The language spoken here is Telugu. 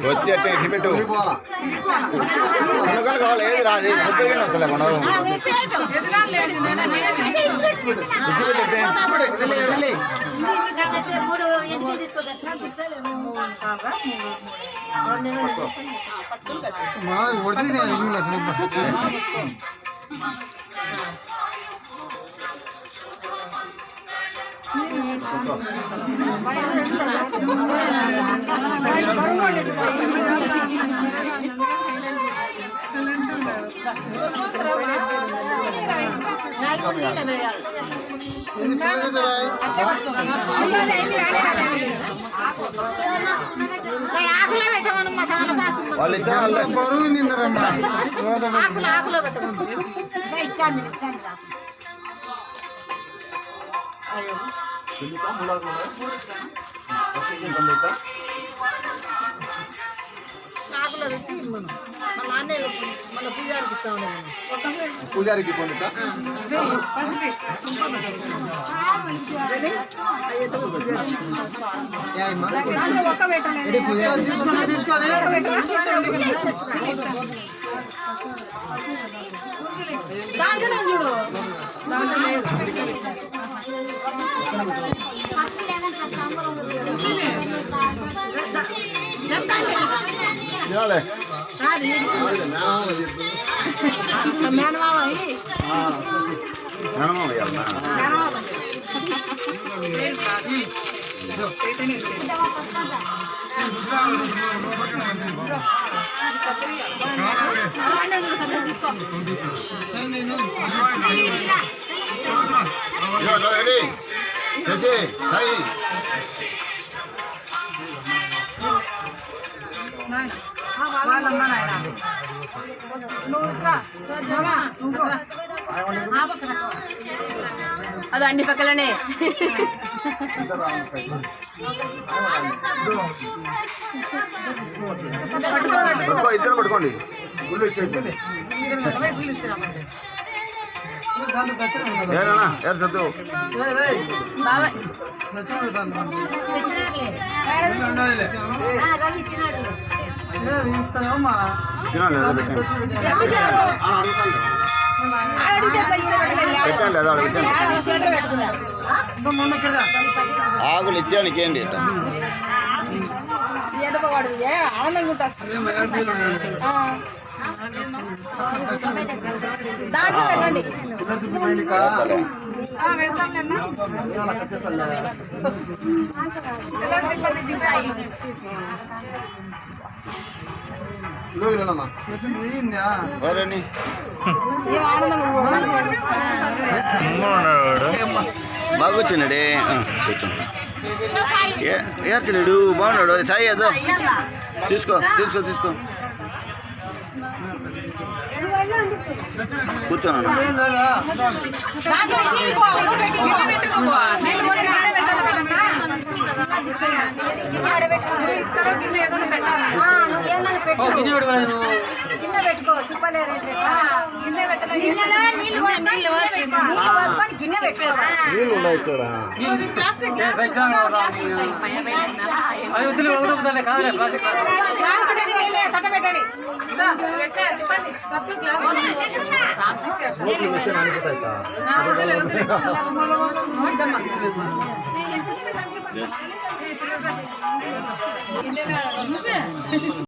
వచ్చి అట్టే పెట్టు కొనగలు కావాలి ఏది రాదు వస్తలే కొనవు వాళ్ళు ఇచ్చారు బరువు తిందరమ్మా పూజారికి పొందుతా తీసుకోది శశి సాయి అది అండి పక్కలనే ఇద్దరు పట్టుకోండి చదువు ఆకులు ఇచ్చానికి ఏంటి ఆనందంగా ఉంటుంది బాగా కూర్చున్నాడే కూర్చున్నా ఏర్చలేడు బాగున్నాడు సాయి ఏదో తీసుకో తీసుకో తీసుకో కూర్చోను పెట్టుకో తిప్పలేదు గిన్నె పెట్టుకో నీళ్ళు ఉన్నాయి ఇక్కడ కట్టబెట్టండి